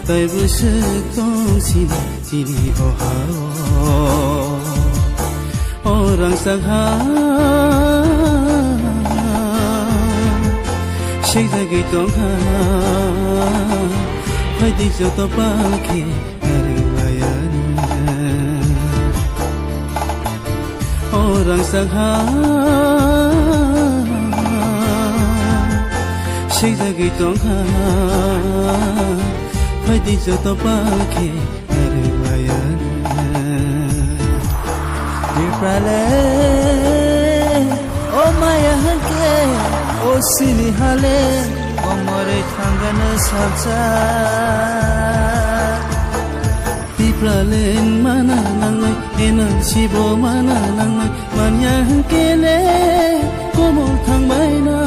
在不是东西几里哦哈哦让伤害谁在给动哈快地就到巴给orang sangha谁在给动哈快地就到巴给Nirprale O maya hanke O sini hale O more thangana sabja Tipralen mana nangai Enan sibo mana nangai Manya hanke le Komo thang baina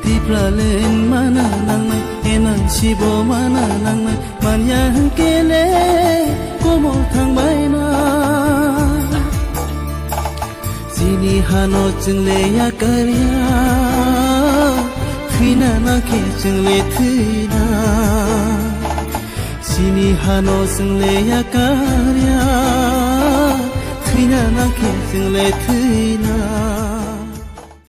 Tipralen mana nangai Enan sibo mana nangai Manya hanke le Komo thang baina Sini hano jungle ya karya Thina na ke jungle thina Sini hano jungle ya karya Thina na ke jungle thina